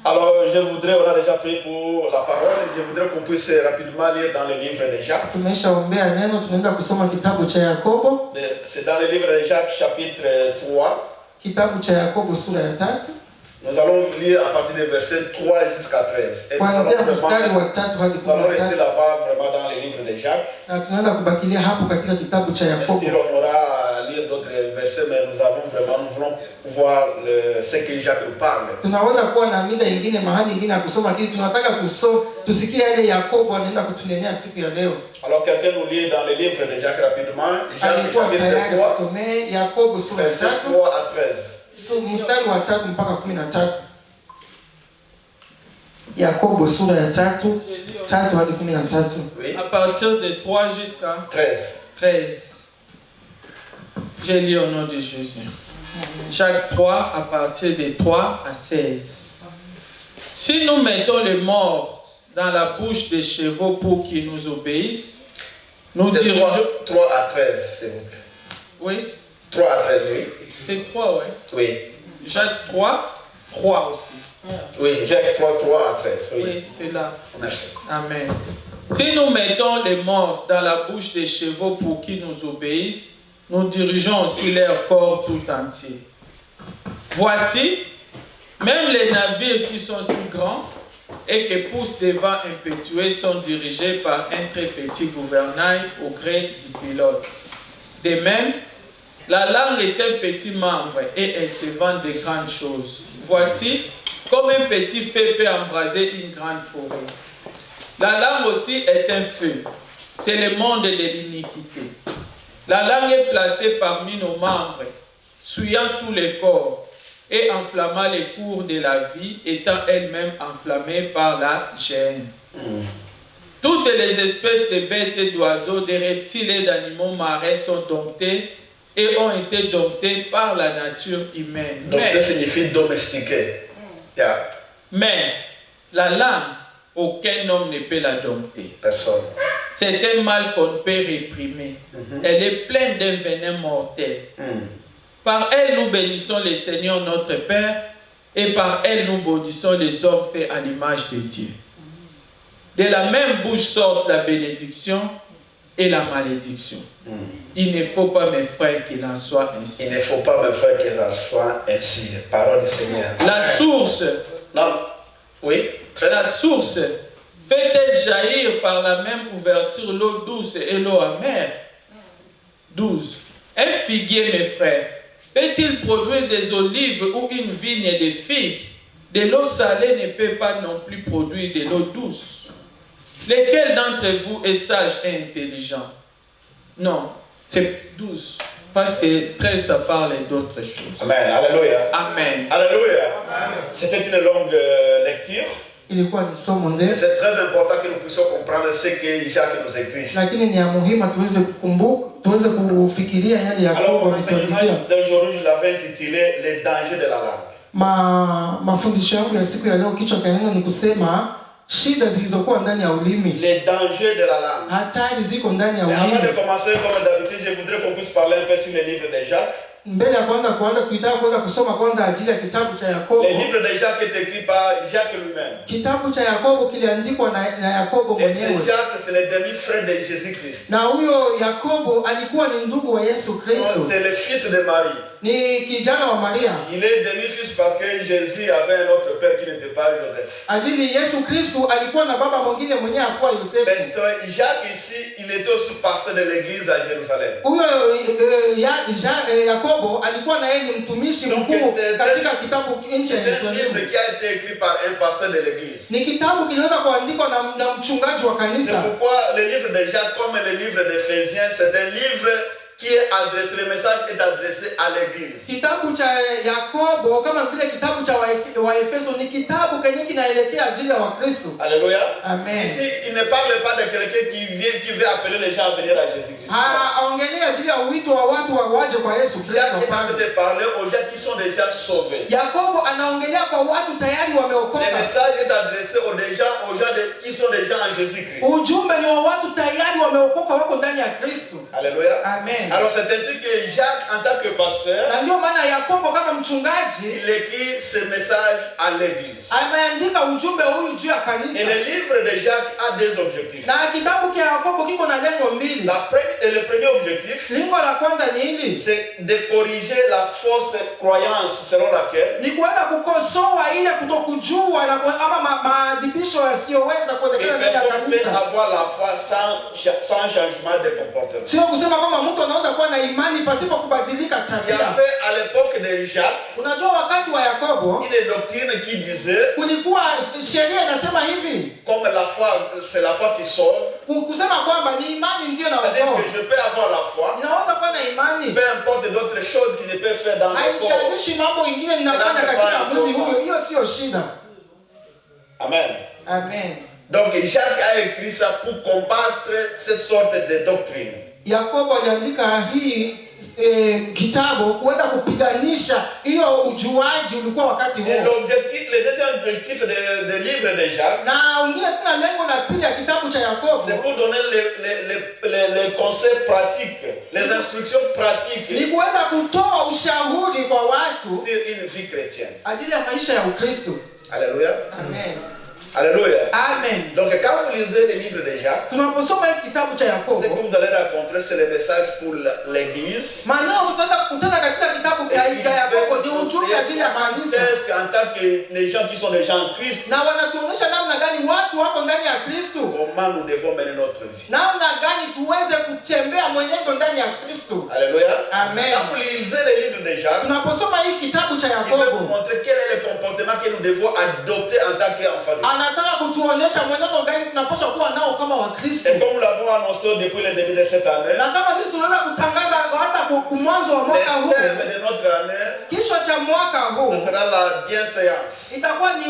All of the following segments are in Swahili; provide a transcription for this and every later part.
Alors, je voudrais, on a déjà pris pour la parole, je voudrais qu'on puisse rapidement lire dans le livre de Jacques. C'est dans le livre de Jacques, chapitre 3. Nous allons lire à partir du verset 3 jusqu'à 13. Et nous allons rester là-bas vraiment dans le livre de Jacques. Et si on aura à lire d'autres versets, mais nous voulons voir ce que Jacques parle. Alors quelqu'un nous lit dans le livre de Jacques rapidement. Jacques chapitre 3, verset 3 à 13. Yakobo sura ya 3 hadi 13. À partir de 3 jusqu'à 13. Je lis au nom de Jésus. Jacques 3 à partir de 3 à 16. Si nous mettons les morts dans la bouche des chevaux pour qu'ils nous obéissent, nous dirigeons... 3 à 13, s'il vous plaît. Oui. 3 à 13, oui. C'est 3, oui. Oui. Jacques 3, 3 aussi. Oui, Jacques 3, 3 à 13. Oui, oui c'est là. Merci. Amen. Si nous mettons les morts dans la bouche des chevaux pour qu'ils nous obéissent, nous dirigeons aussi leur corps tout entier. Voici, même les navires qui sont si grands et qui poussent des vents impétueux sont dirigés par un très petit gouvernail au gré du pilote. De même, la langue est un petit membre et elle se vante de grandes choses. Voici, comme un petit feu peut embraser une grande forêt. La langue aussi est un feu. C'est le monde de l'iniquité. La langue est placée parmi nos membres, souillant tous les corps et enflammant les cours de la vie, étant elle-même enflammée par la gêne. Toutes les espèces de bêtes et d'oiseaux, de reptiles et d'animaux marins sont domptés et ont été domptés par la nature humaine. Dompter signifie domestiquer. Yeah. Mais la langue, aucun homme ne peut la dompter. Personne. C'est un mal qu'on ne peut réprimer. Elle est pleine d'un venin mortel. Par elle, nous bénissons le Seigneur notre Père, et par elle, nous bénissons les hommes faits à l'image de Dieu. De la même bouche sort la bénédiction et la malédiction. Il ne faut pas, mes frères, qu'il en soit ainsi. Il ne faut pas, mes frères, qu'il en soit ainsi. Parole du Seigneur. La source. Non. Oui. La source fait-elle jaillir par la même ouverture l'eau douce et l'eau amère? 12. Un figuier, mes frères, peut-il produire des olives ou une vigne de figues? De l'eau salée ne peut pas non plus produire de l'eau douce. Lequel d'entre vous est sage et intelligent? Non, c'est 12. Parce que 13, ça parle d'autres choses. Amen. Alléluia. Amen. Alléluia. C'était une longue lecture. C'est très important que nous puissions comprendre ce que Jacques nous écrit ici. Alors, l'enseignement d'aujourd'hui, je l'avais intitulé Les dangers de la langue. Mafundisho yangu ya siku ya leo kichwa cha neno ni kusema shida zilizokuwa ndani ya ulimi. Les dangers de la langue. Hatari ziko ndani ya ulimi. Avant de commencer comme d'habitude, je voudrais qu'on puisse parler un peu sur le livre de Jacques. Mbele ya kwanza kuitaka kwanza kusoma kwanza ajili ya kitabu cha Yakobo. Le livre de Jacques est écrit par Jacques lui-même. Kitabu cha Yakobo kiliandikwa na Yakobo mwenyewe. Et Jacques c'est le demi-frère de Jésus-Christ. Na huyo Yakobo alikuwa ni ndugu wa Yesu Kristo. C'est le fils de Marie. Ni kijana wa Maria. Il est demi-fils parce que Jésus avait un autre père qui n'était pas Joseph. Ajili Yesu Kristo alikuwa na baba mwingine mwenyewe hakuwa Yosefu. Mais Jacques ici, il était aussi pasteur de l'église à Jérusalem. Huyo Yakobo alikuwa na yeye mtumishi mkuu katika kitabu nchi ya Yerusalemu. C'est un livre qui a été écrit par un pasteur de l'église. Ni kitabu kiliweza kuandikwa na mchungaji wa kanisa. C'est pourquoi le livre de Jacques comme le livre d'Éphésiens, c'est un livre qui est adressé, le message est adressé à l'église. Kitabu cha Yakobo kama vile kitabu cha Waefeso ni kitabu kenye kinaelekea ajili ya Wakristo. Alléluia. Amen. Ici, il ne parle pas de quelqu'un qui veut appeler les gens à venir à Jésus-Christ. Aongelea ajili ya wito wa watu waje kwa Yesu Kristo. Jacques est en train de parler aux gens qui sont déjà sauvés. Yakobo anaongelea kwa watu tayari wameokoka. Le message est adressé adressé aux gens qui sont déjà en Jésus-Christ. Ujumbe ni wa watu tayari wameokoka wako ndani ya Kristo. Alléluia. Amen. Alors c'est ainsi que Jacques, en tant que pasteur, Na ndio maana Yakobo kama mchungaji il écrit ce message à l'église. ameandika ujumbe huu juu ya Et kanisa. le livre de Jacques a des objectifs. Na kitabu cha Yakobo kiko na lengo mbili. Le premier objectif, Lengo la kwanza ni hili. c'est de corriger la fausse croyance selon laquelle Ni kuweza kukosoa ile kutokujua na ama maadhibisho yasiyoweza kuwezekana ndani ya personne ne peut kanisa. avoir la foi sans changement de comportement. Sio kusema kwamba mtu anaweza kuwa na imani pasipo kubadilika Il y tabia. avait à l'époque de Jacques Unajua wakati wa Yakobo une doctrine qui disait, kulikuwa sheria inasema hivi, comme la foi, c'est la foi qui sauve, kusema kwamba ni imani ndio c'est-à-dire inaokoa. que je peux avoir la foi, Ninaweza kuwa na imani, peu importe d'autres choses que je peux faire dans le corps. haijalishi mambo ingine ninafanya katika mwili huyo, hiyo sio shida. Amen. Amen. Donc Jacques a écrit ça pour combattre cette sorte de doctrine. Yakobo aliandika hii kitabu kuweza kupiganisha hiyo ujuaji ulikuwa wakati Et huo. le deuxième objectif de livre de Jacques, Na wengine tuna lengo la pili ya kitabu cha Yakobo c'est pour donner les conseils pratiques, les instructions ni pratiques kuweza kutoa ushauri kwa watu sur une vie chrétienne. ajili ya maisha ya Ukristo. Alléluia. Amen. Alléluia. Amen. Donc quand vous lisez le livre de Jacques, Tunaposoma hiki kitabu cha ce que Yakobo, vous allez rencontrer, c'est le message pour l'église. maneno tutaenda kukutana katika kitabu cha Yakobo ni ujumbe ajili ya kanisa. En tant que les gens qui sont déjà en Christ, Na wanatuonyesha namna gani watu wako ndani ya Kristo. comment nous devons mener notre vie. Namna gani tuweze kutembea mwenendo ndani ya Kristo. Alléluia. Amen. Quand vous lisez le livre de Jacques, Tunaposoma hii kitabu cha il veut vous Yakobo, montrer quel est le comportement que nous devons adopter en tant qu'enfants de Dieu. anataka kutuonyesha mwenendo gani tunapaswa kuwa nao kama Wakristo. Et comme nous l'avons annoncé depuis le début de cette année, Na kama sisi tunaweza kutangaza hata mwanzo wa mwaka le huu, terme de notre année, kichwa cha mwaka huu ce sera la bienséance itakuwa ni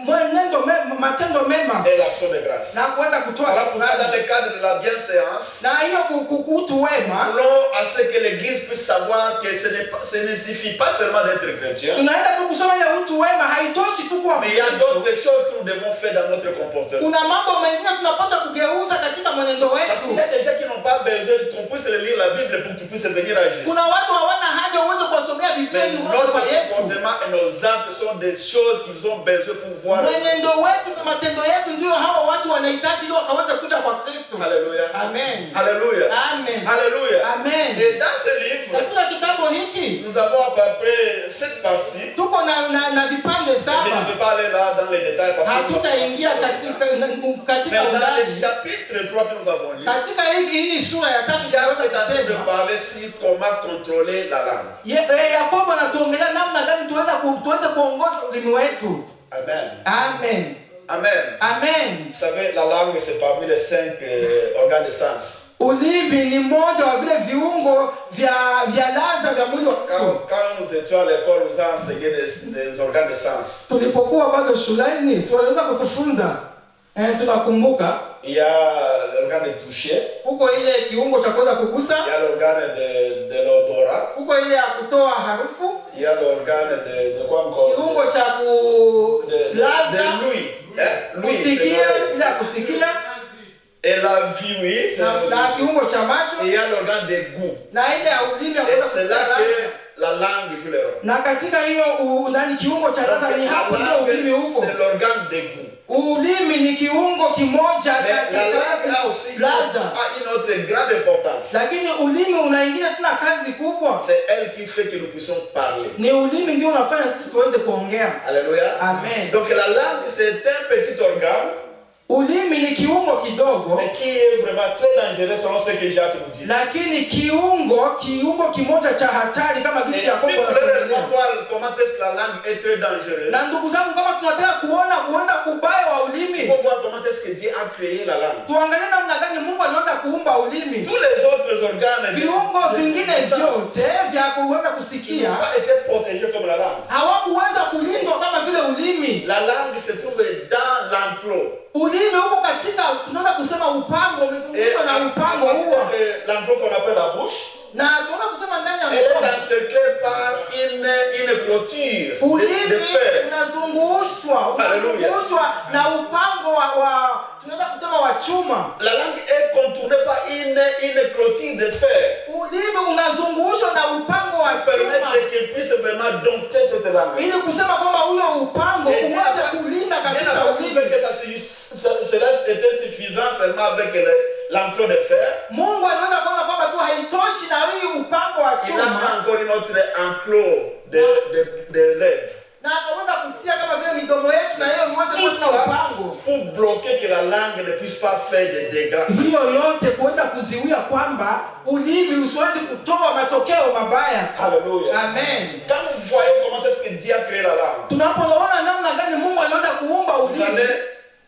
mwenendo matendo mema et l'action de grâce. na kuweza kutoa Alors, dans shukrani. le cadre de la bienséance, Na hiyo kukutu wema voulons à ce que l'Église puisse savoir que ce ne suffit pas seulement d'être chrétien, tunaenda tu kusoma ile utu wema, haitoshi tu kuwa mais il y a Mkristo. d'autres choses que nous devons faire dans notre comportement. Kuna mambo mengine tunapaswa kugeuza katika mwenendo Parce qu'il y wetu. a des gens qui n'ont pas besoin qu'on puisse lire la Bible pour qu'ils puissent venir à Jésus. Kuna watu hawana haja uweze kuwasomea Biblia Mais ili uweze notre kwa Yesu. comportement et nos actes sont des choses qu'ils ont besoin pour voir. Mwenendo wetu na matendo yetu ndio hawa watu wanahitaji ili wakaweze kuja kwa Kristo. Alléluia. Amen. Alléluia. Amen. Alléluia. Amen. Et dans ce livre, Katika kitabu hiki nous avons à peu près 7 parties. tuko na vipande Je ne saba. vais pas aller là dans les détails parce que Hatutaingia katika mais dans undani. le chapitre 3 que nous avons lu, Katika hii sura ya tatu Jacques tunaweza est en train de kusema parler sur comment contrôler la langue. Yakobo anatuongelea namna gani tuweze kuongoza ulimi wetu. Amen. Amen. Amen. Amen. Vous savez, la langue, c'est parmi les 5 organes de sens. Ulimi ni mmoja wa vile viungo vya ladha vya mwili wa mtu. Quand nous étions à l'école, nous avons enseigné des organes de sens. Tulipokuwa bado shuleni, si waliweza kutufunza. Tunakumbuka. Il y a l'organe de toucher. Huko ile kiungo cha kuweza kugusa. Il y a l'organe de l'odorat. Huko ile ya kutoa harufu. Il y a l'organe de quoi encore? Kiungo cha kulaza. De l'ouïe. L'ouïe, kusikia, ile ya kusikia. Et la vue, oui, c'est na kiungo cha macho. Et il y a l'organe de goût. Na ile ya ulimi ya Et kuweza c'est là kusikia. que la langue joue le rôle. Na katika hiyo ndani kiungo cha ladha ni hapo ndio ulimi huko. C'est l'organe de goût. Ulimi ni kiungo kimoja Mais la langue a aussi ladha. une autre grande importance. Lakini ulimi unaingia tena kazi kubwa. C'est elle qui fait que nous puissions parler. Ni ulimi ndio unafanya sisi tuweze kuongea. Alléluia. Amen. Donc la langue, c'est un petit organe. Ulimi ni kiungo kidogo. Mais qui est vraiment très dangereux selon ce que Jacques nous dit. Lakini kiungo kimoja cha hatari kama Et gisi si ya vous Yakobo voulez anatueleza. voir comment est-ce que la langue est très dangereuse, Na ndugu zangu, kama tunataka kuona kuweza kubaya wa il ulimi, faut voir comment est-ce que Dieu a créé la langue. tuangalie namna gani Mungu anaweza kuumba ulimi. Tous les autres organes Viungo vingine vyote vya kuweza n'ont kusikia pas été protégés comme la langue. hawakuweza kulindwa kama vile ulimi. La langue se trouve dans l'enclos. Ulimi huko katika, tunaweza kusema upango, Et umefungishwa na upango huo, l'enclos qu'on appelle la bouche, na tunaweza kusema ndani ya elle est mkono encerclée par une clôture de ulimi fer. unazungushwa Hallelujah. na upango wa tunaweza kusema wa chuma. La langue est contournée par une clôture de fer. Ulimi unazungushwa na upango wa chuma. Permettre qu'il puisse vraiment dompter cette langue. Ili kusema kwamba huyo upango uweze kulinda kabisa ulimi. Cela était suffisant seulement avec l'enclos de fer. Mungu anaweza kuona kwamba tu haitoshi na hii upango wa chuma. Il a encore une autre enclos de lèvres. Na akaweza kutia kama vile midomo yetu na yeye muweze kuwa na upango. Pour bloquer que la langue ne puisse pas faire des dégâts. Hiyo yote kuweza kuziwia kwamba ulimi usiweze kutoa matokeo mabaya. Alléluia. Amen. Quand vous voyez comment est-ce que Dieu a créé la langue. Tunapoona namna gani Mungu anaweza kuumba ulimi.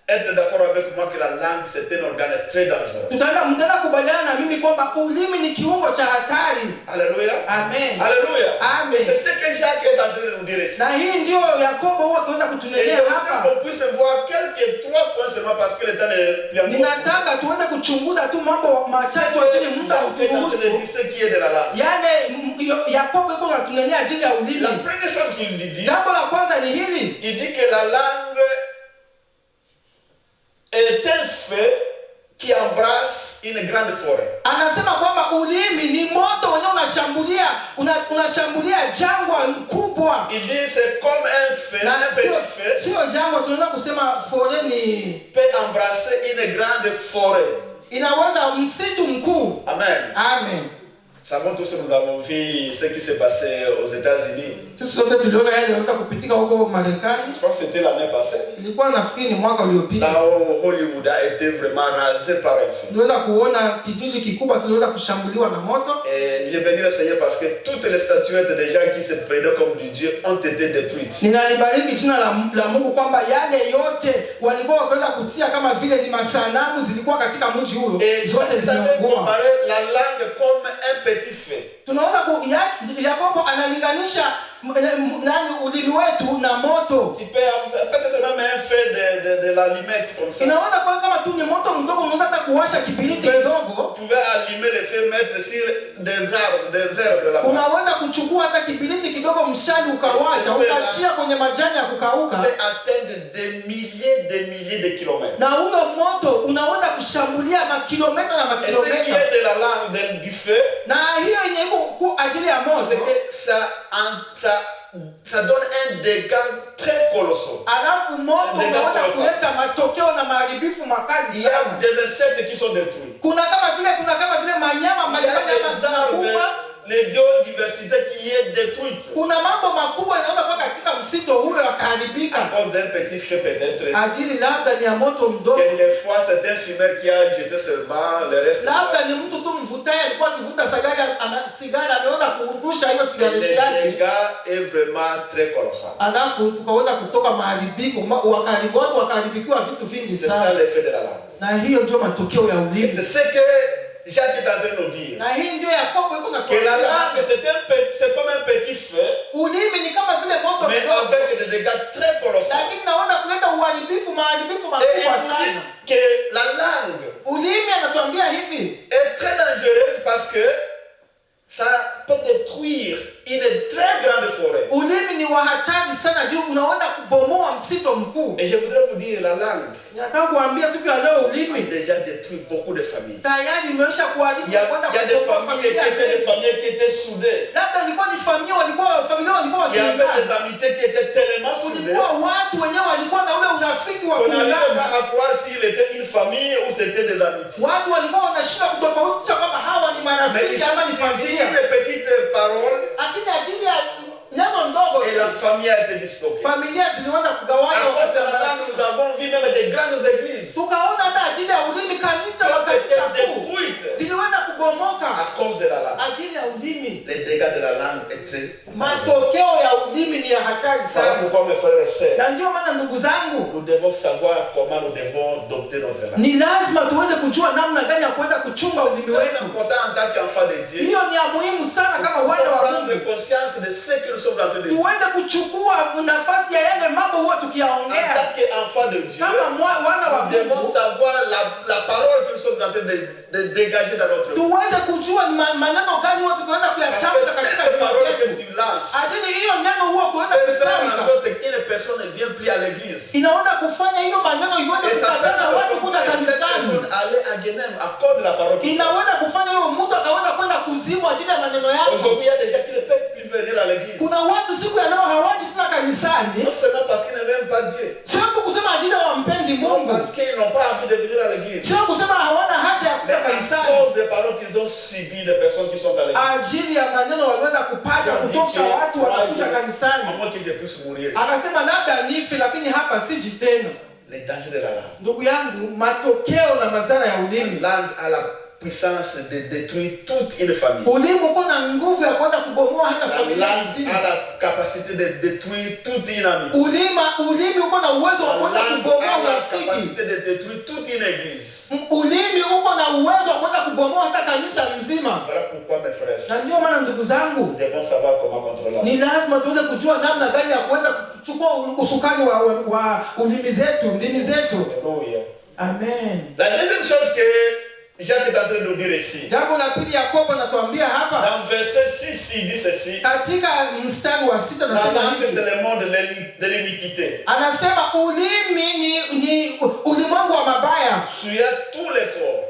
Être d'accord avec moi que la langue c'est un organe très dangereux. Mtaka kubaliana na mimi kwamba ulimi ni kiungo cha hatari. Alléluia. Amen. Alléluia. Amen. Et c'est ce que Jacques est en train de nous dire ici. Na hii ndio Yakobo huwa anaweza kutunenea hapa. On puisse voir quelques trois points seulement parce que le temps est plus important. Ninataka tuweze kuchunguza tu mambo matatu lakini muda hauturuhusu. Ce qui est de la langue. Yale Yakobo yuko anatunenea ajili ya ulimi. La première chose qu'il dit. Jambo la kwanza ni hili. Il dit que la langue est un feu qui embrasse une grande forêt. Anasema kwamba ulimi ni moto unashambulia unashambulia jangwa kubwa. Il dit c'est comme un feu, un petit feu. Sio jangwa, tunaweza kusema forêt ni peut embrasser une grande forêt. Inaweza msitu mkuu. Amen. Amen. Savons tous que nous avons vu ce qui s'est passé aux États-Unis. Sisi sote tuliona yale yanaweza kupitika huko Marekani. Je pense que c'était l'année passée. Ilikuwa nafikiri ni mwaka uliopita. Là où Hollywood a été vraiment rasé par un feu. Tuliweza kuona kijiji kikubwa kiliweza kushambuliwa na moto. Et j'ai béni le Seigneur parce que toutes les statuettes des gens qui se prenaient comme du Dieu ont été détruites. Ninalibariki jina la Mungu kwamba yale yote walikuwa wakiweza kutia kama vile ni masanamu zilikuwa katika mji huo zote zimeungua. La langue comme un petit feu. Tunaona Yakobo analinganisha nani ulimi wetu na moto. Peut-être même un feu de l'allumette comme ça. Inaweza kuwa kama tu ni moto mdogo unaweza hata kuwasha kibiriti kidogo. Vous pouvez allumer le feu, mettre sur des herbes de la terre. Unaweza kuchukua hata kibiriti kidogo mshali ukawasha ukatia kwenye majani ya kukauka. Peut atteindre des milliers de kilomètres. Na huyo moto unaweza kushambulia makilomita na makilomita. Et ce qui est de la langue du feu. Na hiyo yenye iko ajili ya moto. C'est que ça donne un dégât très colossal. Alafu moto unaweza kuleta matokeo na maharibifu makali sana. Il y a des insectes qui sont détruits. Kuna kama vile manyama zinakufa. Les biodiversité qui est détruite. Kuna mambo makubwa yanaweza kuwa katika msito huo yakaharibika. À cause d'un petit feu peut-être. Ajili labda ni ya moto mdogo. Quelquefois c'est un fumeur qui a jeté seulement le reste. Labda ni mtu tu mvutaye alikuwa akivuta sigara ameweza kurudisha hiyo sigareti yake. Le dégât est vraiment très colossal. Alafu tukaweza kutoka maharibiko wakaharibikiwa vitu vingi sana. C'est ça l'effet de la langue. Na hiyo ndio matokeo ya ulimi. C'est ce que Jacques est en train de nous dire. Na hii ndio Yakobo yuko na que la langue c'est comme un petit feu. Ulimi ni kama vile moto mais avec des dégâts très colossaux. Lakini naweza kuleta maharibifu makubwa sana. Que la langue ulimi anatuambia hivi est très dangereuse parce que ça peut détruire une très grande forêt. Ulimi ni wa hatari sana juu unaweza kubomoa msito mkuu. Et je voudrais vous dire la langue. Nataka kuambia siku ya leo ulimi déjà détruit beaucoup de familles. Tayari imeisha kuharibu kwanza il y a des familles qui étaient soudées. Labda ilikuwa ni familia walikuwa il y avait des amitiés qui étaient tellement soudées. Kulikuwa watu wenyewe walikuwa na ule urafiki wa kuungana. À croire s'il était une famille ou c'était des amitiés. Watu walikuwa wanashindwa kutofautisha kama hawa ni marafiki ama ni familia. Une petite parole. Lakini ajili ya neno ndogo et la famille a été disloquée. Familia ziliweza kugawanywa. À cause de la langue, nous avons vu même des grandes églises. Tukaona hata ajili ya ulimi kanisa ziliweza kubomoka à cause de la langue. Ajili ya ulimi. Les dégâts de la langue est très. Matokeo ya ulimi ni ya hatari sana. Voilà pourquoi mes frères et sœurs. Na ndio maana ndugu zangu, nous devons savoir comment nous devons dompter notre langue. Ni lazima tuweze kujua namna gani ya kuweza kuchunga ulimi wetu. C'est important en tant qu'enfant de Dieu. Hiyo ni ya muhimu sana kama wana wa Mungu. Prendre conscience de ce que nous sommes en train de dire. Tuweze kuchukua nafasi ya yale mambo huwa tukiyaongea. En tant que qu'enfant de Dieu, nous devons savoir la parole que nous sommes en train de dégager dans notre vie. Parce que cette parole que tu lances peut faire en sorte qu'une personne ne vienne plus à l'église. Et cette personne allait à Genem à cause de la parole. Aujourd'hui, il y a des gens qui ne peuvent plus venir à l'église. Non seulement parce qu'ils n'aiment pas Dieu. Non, parce qu'ils n'ont pas envie de venir à l'église. Mais à cause des paroles qu'ils ont subies des personnes qui sont à l'église. À moins que je puisse mourir. Les dangers de la langue. La langue a la puissance de détruire toute une famille. La langue a la capacité de détruire toute une amitié. La langue a la capacité de détruire toute une église. Voilà pourquoi mes frères, nous devons savoir comment contrôler la langue. Amen. La deuxième chose que Jacques est en train de nous dire ici, dans verset 6, il dit ceci: la langue, c'est le monde de l'iniquité. Sur tous les corps.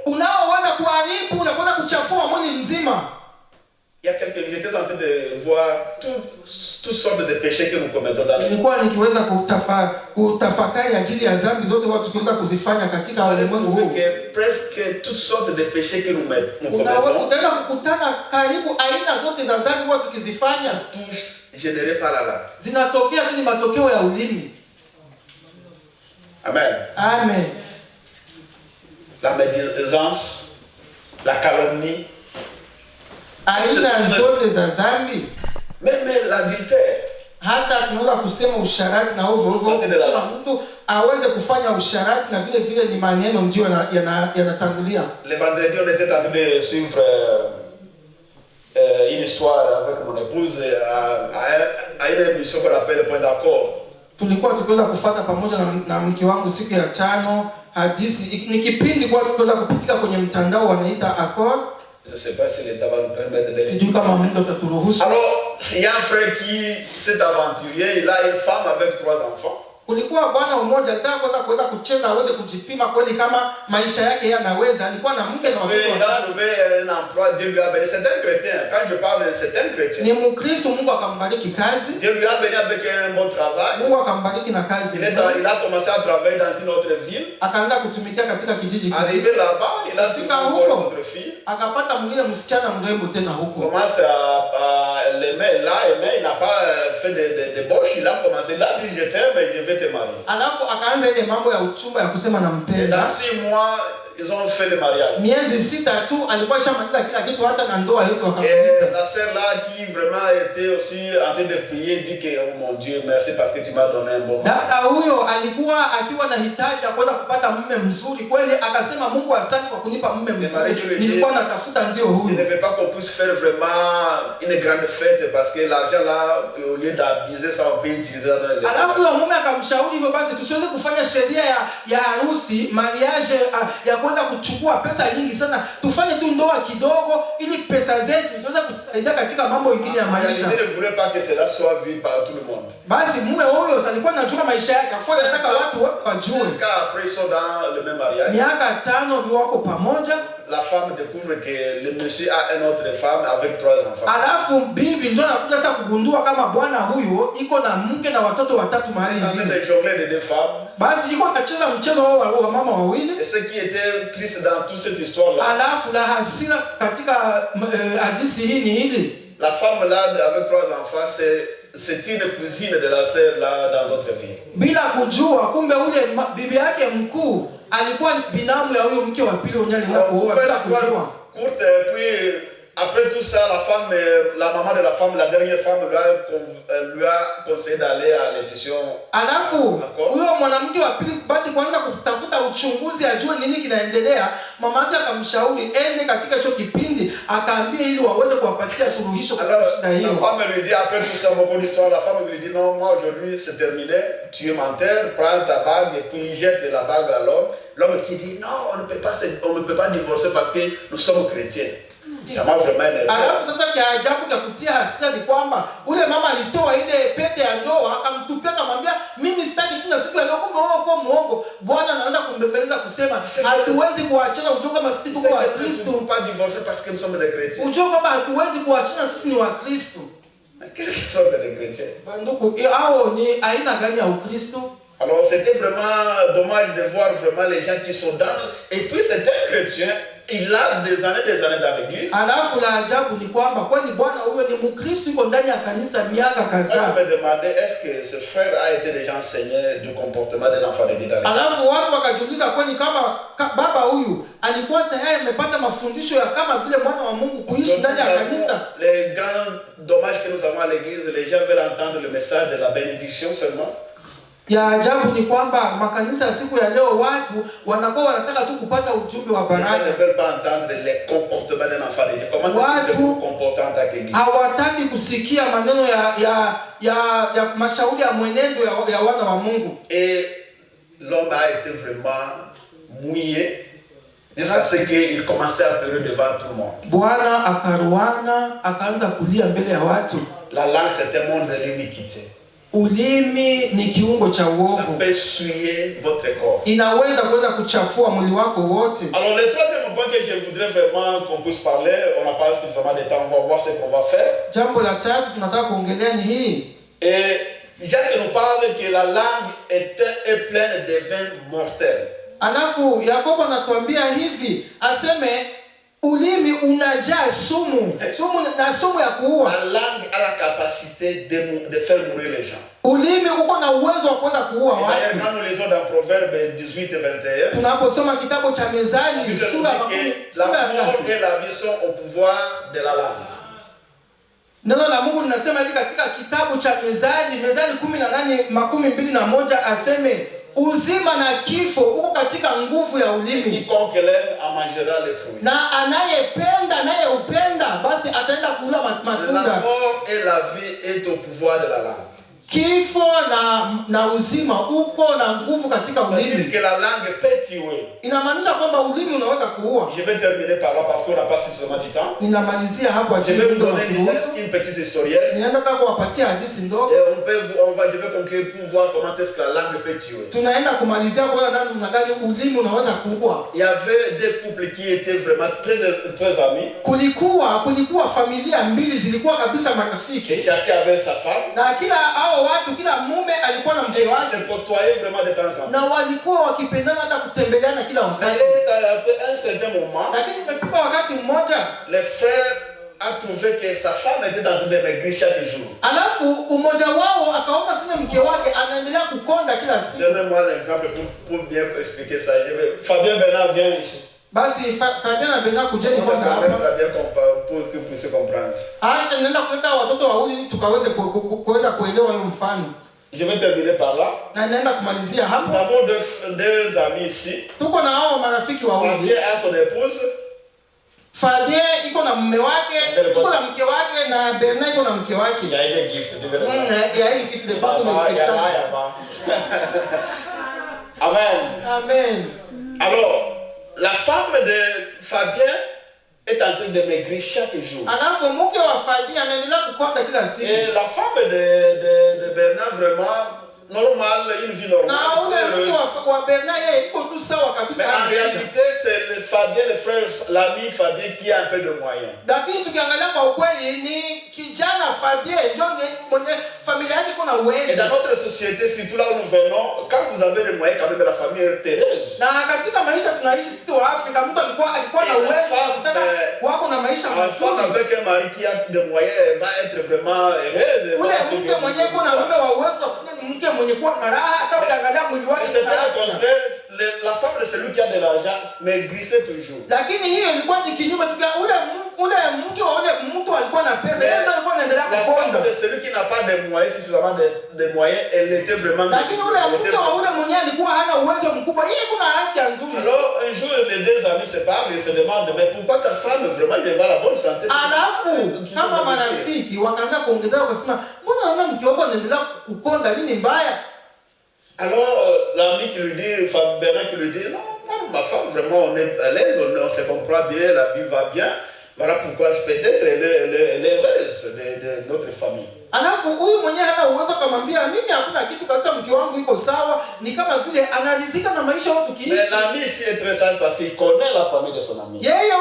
Il y a quelques, j'étais en train de voir toutes sortes de péchés que nous commettons dans le monde. Presque toutes sortes de péchés que nous commettons tous générés par la langue. Amen. Amen. La médisance, la calomnie, même l'adultère. Hata tunaweza kusema usharati na ovyo mtu aweze kufanya usharati na vile vile ni maneno ndio yanatangulia. Le vendredi on était en train de suivre une histoire avec mon épouse à une émission qu'on appelle Point d'accord. Tulikuwa tukiweza kufuata pamoja na mke wangu siku ya tano hadithi ni kipindi kwa tukiweza kupitika kwenye mtandao wanaita Accord. Je ne sais pas si l'État va nous permettre de le faire. Alors, il y a un frère qui s'est aventuré, il a une femme avec 3 enfants. Kulikuwa bwana mmoja alitaka kuweza kucheza aweze kujipima kweli kama maisha yake yanaweza. Alikuwa na mke na watoto. Il a trouvé un emploi, Dieu lui a béni. C'est un chrétien. Quand je parle, c'est un chrétien. Ni Mkristo, Mungu akambariki kazi. Dieu lui a béni avec un bon travail. Mungu akambariki na kazi. Il a commencé à travailler dans une autre ville. Akaanza kutumikia katika kijiji kingine. Arrivé là-bas, il a trouvé une autre fille. Akapata mwingine msichana mrembo tena huko. Commence à l'aimer là, mais il n'a pas fait de débauche. Il a commencé là, il dit je t'aime et je vais te marier. Alafu akaanza ile mambo ya uchumba ya kusema nampenda. Dans 6 mois, ils ont fait le mariage. Miezi 6 tu alikuwa shamaliza kila kitu hata na ndoa yote wakamaliza. Et la sœur là qui vraiment était aussi en train de prier dit que oh mon Dieu, merci parce que tu m'as donné un bon mari. Dada huyo alikuwa akiwa na hitaji ya kuweza kupata mume mzuri kweli, akasema Mungu asante kwa kunipa mume mzuri. Nilikuwa natafuta ndio huyo. Il ne veut pas qu'on puisse faire vraiment une grande fête parce que l'argent là au lieu d'abuser ça on peut utiliser dans les. Alafu huyo mume akamshauri hivyo basi tusiweze kufanya sheria ya harusi, mariage ya kuweza kuchukua pesa nyingi sana. Tufanye tu ndoa kidogo ili pesa zetu ziweze kusaidia katika mambo mengine ya maisha. Il ne voulait pas que cela soit vu par tout le monde. Basi mume huyo alikuwa anajua maisha yake, kwa anataka watu wote wajue. Après ils sont dans le même mariage. Miaka 5 wako pamoja. La femme découvre que le monsieur a une autre femme avec 3 enfants. Alafu bibi ndio anakuja sasa kugundua kama bwana huyo iko na mke na watoto 3 mahali hivi. Il a jonglé les 2 femmes. Basi iko anacheza mchezo wa mama wawili. Et ce qui était triste dans toute cette histoire là. Alafu la hasira katika hadithi hii ni hili. La femme là avec 3 enfants c'est une cousine de la sœur là dans notre vie. Bila kujua kumbe ule bibi yake mkuu alikuwa binamu ya huyo mke wa pili unyali na kuoa bila kujua. Courte puis après tout ça la maman de la femme, la dernière femme lui a conseillé d'aller à l'élection. Alafu huyo mwanamke wa pili basi kwanza kutafuta uchunguzi ajue nini kinaendelea. Mama yake akamshauri ende katika hicho kipindi akaambie ili waweze kuwapatia suluhisho kwa shida hiyo. La femme lui dit après tout ça beaucoup d'histoire, la femme lui dit non, moi aujourd'hui c'est terminé, tu es menteur, prends ta bague et puis jette la bague à l'homme. L'homme qui dit non, on ne peut pas divorcer parce que nous sommes chrétiens. Ça m'a vraiment énervé. Alafu sasa kia ajabu ya kutia hasira ni kwamba ule mama alitoa ile pete ya ndoa akamtupia akamwambia mimi sitaki tena siku ya leo, kumbe wewe uko muongo. Bwana anaanza kumbembeleza kusema hatuwezi kuachana, ujue kama sisi tuko wa Kristo. Nous ne pouvons pas divorcer parce que nous sommes des chrétiens. Ujue kama hatuwezi kuachana sisi ni wa Kristo. Quelle sorte de chrétiens? Banduku hao ni aina gani ya Ukristo? Alors c'était vraiment dommage de voir vraiment les gens qui sont dans. Et puis c'est un chrétien, il a des années dans l'église. Alafu la ajabu ni kwamba kwani bwana huyo ni Mkristo, yuko ndani ya kanisa miaka kadhaa. Je me demandais est-ce que ce frère a été déjà enseigné du comportement d'un enfant de Dieu. Alafu watu wakajiuliza kwani kama baba huyu alikuwa tayari amepata mafundisho ya kama vile mwana wa Mungu kuishi ndani ya kanisa. Les grands dommages que nous avons à l'église, les gens veulent entendre le message de la bénédiction seulement. Ya ajabu ni kwamba makanisa ya siku ya leo watu wanakuwa wanataka tu kupata ujumbe wa baraka. Ils ne veulent pas entendre les comportements d'un enfant de Dieu. Comment est-ce que vous comportez en tant qu'église? Hawataki kusikia maneno ya mashauri ya mwenendo ya wana wa Mungu. Et l'homme a été vraiment mouillé jusqu'à ce qu'il commençait à pleurer devant tout le monde. Bwana akaruana akaanza kulia mbele ya watu. La langue c'est un monde de l'iniquité. Ulimi ni kiungo cha uovu. Ça peut souiller votre corps. Inaweza kuchafua mwili wako wote. Alors le troisième point que je voudrais vraiment qu'on puisse parler, on n'a pas suffisamment de temps, on va voir ce qu'on va faire. Jambo la tatu tunataka kuongelea ni hii. Et Jacques nous parle que la langue est pleine de vins mortels. Alafu Yakobo anatuambia hivi, aseme ulimi unajaa sumu na sumu ya kuua. La langue a la capacité de faire mourir les gens. Ulimi uko na uwezo wa kuweza kuua watu. Quand nous lisons dans Proverbes 18 et 21, tunaposoma kitabu cha Mezali sura la mort et la vie sont au pouvoir de la langue. Neno la Mungu linasema hivi katika kitabu cha Mezali 18:21 aseme uzima na kifo uko katika nguvu ya ulimi. Quiconque l'aime en mangera les fruits. Na anayeupenda basi ataenda kula matunda. La mort et la vie est au pouvoir de la langue. Kifo na uzima uko na nguvu katika ulimi. C'est-à-dire que la langue peut tuer. Inamaanisha kwamba ulimi unaweza kuua. Je vais terminer par là parce qu'on n'a pas suffisamment de temps. Ninamalizia hapo Je vais vous donner une petite historiette. Ninaenda kuwapatia hadithi ndogo. Je vais conclure pour voir comment est-ce que la langue peut tuer. Tunaenda kumalizia kwa namna gani ulimi unaweza kuua. Il y avait des couples qui étaient vraiment très amis. Kulikuwa familia mbili zilikuwa kabisa marafiki. Et chacun avait sa femme. Na kila mume alikuwa na mke wake. Se côtoyaient vraiment de temps en temps. Na walikuwa wakipendana hata kutembeleana kila wakati. Mais à un certain moment, lakini imefika wakati mmoja, le frère a trouvé que sa femme était en train de maigrir chaque jour. Alafu umoja wao akaona sina mke wake anaendelea kukonda kila siku. Donnez-moi l'exemple pour bien expliquer ça. Fabien Bernard vient ici. Basi Fabien Bernard kujeni kwanza hapa. Pour que vous puissiez comprendre. Acha nenda kuleta watoto wawili tukaweze kuweza kuelewa hiyo mfano. Je vais terminer par là. Na naenda kumalizia hapo. Nous avons deux amis ici. Tuko na hao marafiki wawili. Fabien a son épouse. Fabien iko na mume wake, iko na mke wake, na Bernard iko na mke wake. Il y a une gift de Bernard. Il y a une gift de Bernard. Amen. Alors, la femme de Fabien est en train de maigrir chaque jour. Alafu mke wa Fabien anaendelea kukonda kila siku. Et la femme de Bernard vraiment normal, une vie normale. Na ule mke wa Bernard yeye iko tu sawa kabisa. Mais en réalité, c'est le Fabien, le frère, l'ami Fabien qui a un peu de moyens. Lakini tukiangalia kwa ukweli ni kijana Fabien ndio mwenye familia yake kuna uwezo. Et dans notre société, surtout là où nous venons, quand vous avez des moyens, quand même la famille est heureuse. Na katika maisha tunaishi sisi wa Afrika, mtu alikuwa na uwezo, wako na maisha mazuri. Une femme avec un mari qui a des moyens, elle va être vraiment heureuse. Ule mke mwenye kuna mume wa uwezo, mke mwenye kuwa na raha, hata ukiangalia mwili wake. C'est le contraire. la femme de celui qui a de l'argent maigrissait toujours. Lakini hiyo ilikuwa ni kinyume tu, ule mke wa ule mtu alikuwa na pesa, yeye ndo alikuwa anaendelea kuponda. La femme de celui qui n'a pas de moyens, suffisamment de moyens, elle était vraiment. Lakini ule mke wa ule mwenye alikuwa hana uwezo mkubwa, yeye kuna afya nzuri. Alors un jour les deux amis se parlent et se demandent mais pourquoi ta femme vraiment elle va la bonne santé? Alafu kama marafiki wakaanza kuongezea kusema mbona naona mke wako anaendelea kukonda, nini mbaya? Alors l'ami qui lui dit, Bernard qui lui dit non, ma femme vraiment on est à l'aise, on se comprend bien, la vie va bien. Voilà pourquoi peut-être elle est heureuse de notre famille. Alafu huyu mwenyewe hana uwezo kumwambia mimi hakuna kitu kabisa, mke wangu iko sawa, ni kama vile analizika na maisha wao tukiishi. Mais l'ami ici est très sage parce qu'il connaît la famille de son ami. Yeye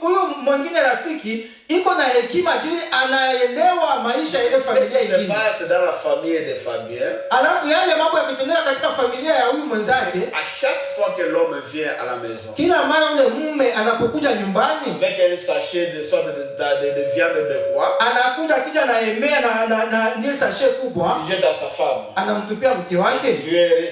huyu mwingine rafiki iko na hekima jili, anaelewa maisha ile familia ingine. C'est dans la famille des Fabiens. Alafu yale mambo yakitendeka katika familia ya huyu mwenzake, à chaque fois que l'homme vient à la maison, kila mara ule mume anapokuja nyumbani avec un sachet de sorte de viande de roi, anakuja kija na emea na ni sachet kubwa, il jette à sa femme. Anamtupia mke wake.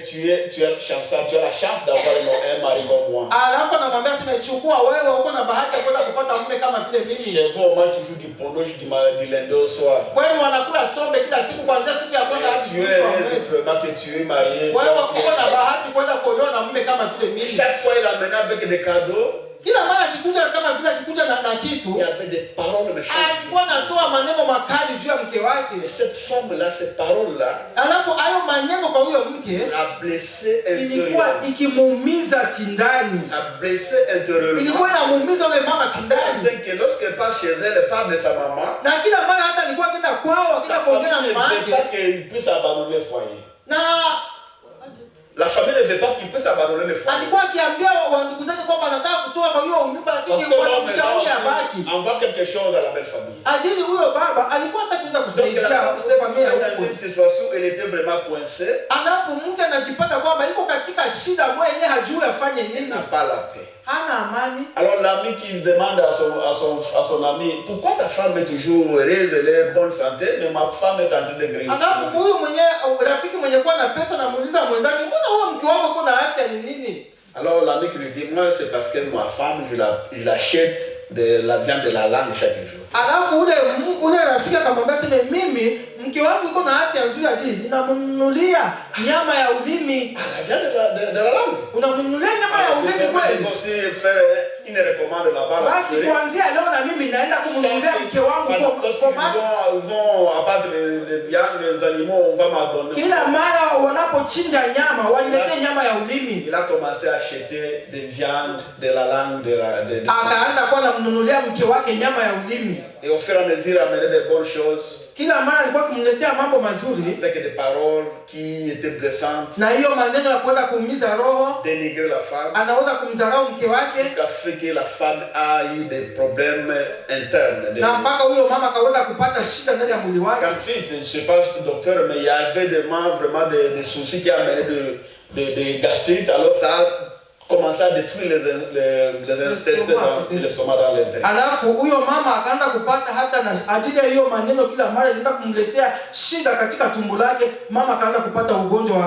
Tu es chanceux, tu as la chance d'avoir un mari comme moi. Alafu anamwambia sema chukua wewe, uko na bahati ya kwenda kupata mume kama vile mimi. Chez vous on mange toujours du pondage du lundi au soir. Kwani wanakula sombe kila siku kuanzia siku ya kwanza hadi siku ya mwisho. Tu es vraiment que tu es marié. Wewe uko na bahati kuweza kuolewa na mume kama vile mimi. Chaque fois il amène avec des cadeaux. Kila mara akikuja kama vile akikuja na kitu, il y avait des paroles méchantes. Alikuwa anatoa maneno makali juu ya mke wake. Et cette femme là, ces paroles là, alafu hayo maneno kwa huyo mke la blessé intérieurement. Ilikuwa ikimuumiza kindani. La blessé intérieurement. Ilikuwa inamuumiza yule mama kindani. C'est que lorsqu'elle part chez elle, elle parle de sa maman. Na kila mara hata alikuwa akienda kwao, akija kuongea na mama yake. Elle ne veut pas qu'il puisse abandonner le foyer. Na la famille ne veut pas qu'il puisse abandonner le foyer. Alikuwa akiambia wandugu zake kwamba anataka kutoa kwa hiyo nyumba, lakini kwa mshauri abaki. Envoie quelque chose à la belle famille. Ajili huyo baba alikuwa anataka kusaidia familia huko. Dans une situation elle était vraiment coincée. Alafu mke anajipata kwamba yuko katika shida moja yenyewe hajui afanye nini. N'a pas la paix. Hana amani. Alors l'ami qui demande à son ami, pourquoi ta femme est toujours heureuse, elle est bonne santé, mais ma femme est en train de griller. Alafu huyu rafiki mwenye kuwa na pesa na muuliza mwenzake, mbona wewe mke wako kuna afya ni nini? Alors l'ami qui lui dit, moi c'est parce que ma femme, je l'achète de la viande de la langue chaque jour. Alafu ule rafiki akamwambia sema mimi mke wangu yuko na afya nzuri aje, ninamnunulia nyama ya ulimi. La viande de la langue. Unamnunulia nyama ya ulimi kweli? Aussi faire une recommande là-bas. Basi kuanzia leo na mimi naenda kumnunulia mke wangu kwa ils vont abattre les animaux, on va m'abonner. Kila mara wanapochinja nyama, waniletee nyama ya ulimi. Il a commencé à acheter des viandes de la langue de akaanza kwa kumnunulia mke wake nyama ya ulimi. Et au fur et à mesure amener des bonnes choses. Kila mara alikuwa kumletea mambo mazuri avec des paroles qui étaient blessantes. Na hiyo maneno ya kuweza kuumiza roho, dénigrer la femme. Anaweza kumdharau mke wake. Jusqu'à fait que la femme a eu des problèmes internes. Na mpaka huyo mama akaweza kupata shida ndani ya mwili wake. Gastrite, je sais pas si docteur, mais il y avait vraiment des soucis qui amenaient de gastrite. Alors ça a commencé à détruire les intestins dans l'estomac dans l'intestin. Alafu huyo mama akaanza kupata hata na ajili ya hiyo maneno kila mara ilikuwa kumletea shida katika tumbo lake. Mama akaanza kupata ugonjwa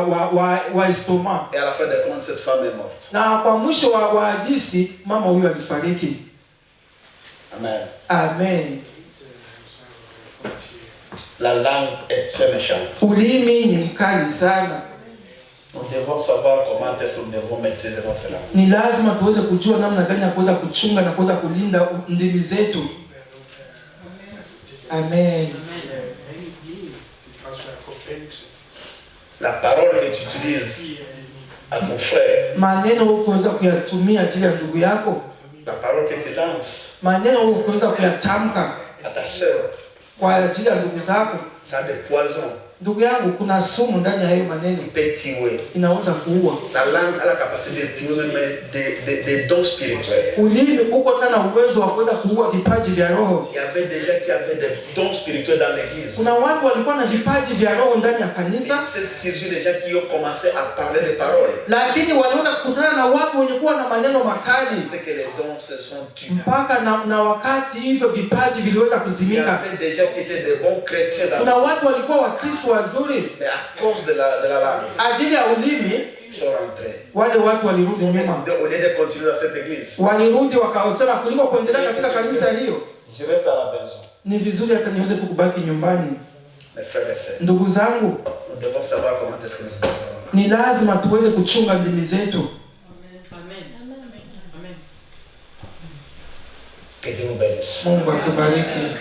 wa estomac. Et à la fin des comptes cette femme est morte. Na kwa mwisho wa hadithi mama huyo alifariki. Amen. Amen. La langue est très méchante. Ulimi ni mkali sana. Nous devons savoir comment est-ce que nous devons maîtriser notre langue. Ni lazima tuweze kujua namna gani ya kuweza kuchunga na kuweza kulinda ndimi zetu. Amen. La parole que tu utilises à ton frère. Maneno unaweza kuyatumia ajili ya ndugu yako. La parole que tu lances. Maneno unaweza kuyatamka à ta sœur. Kwa ajili ya ndugu zako. Ça a des poisons. Ndugu yangu kuna sumu ndani ya hayo maneno. Inaweza kuua. La langue a la capacité de tuer des dons spirituels. Ulimi uko tena uwezo wa kuweza kuua vipaji vya roho. Il y avait des gens qui avaient des dons spirituels dans l'église. Kuna watu walikuwa na vipaji vya roho ndani ya kanisa. C'est surgit des gens qui ont commencé à parler des paroles. Lakini waliweza kukutana na watu wenye kuwa na maneno makali. C'est que les dons se sont tués. Mpaka na wakati hivyo vipaji viliweza kuzimika. Il y avait des gens qui étaient des bons chrétiens. Kuna watu walikuwa Wakristo watu wazuri, mais à cause de la langue, ajili ya ulimi, ils sont rentrés. wale watu walirudi nyuma. Au lieu de continuer dans cette église, Walirudi wakaosema kuliko kuendelea katika kanisa hiyo, je reste à la maison. ni vizuri hata niweze kubaki nyumbani. Mes frères et sœurs, Ndugu zangu, nous devons savoir comment est-ce que nous devons. ni lazima tuweze kuchunga ndimi zetu. Que Dieu nous bénisse. Mungu akubariki.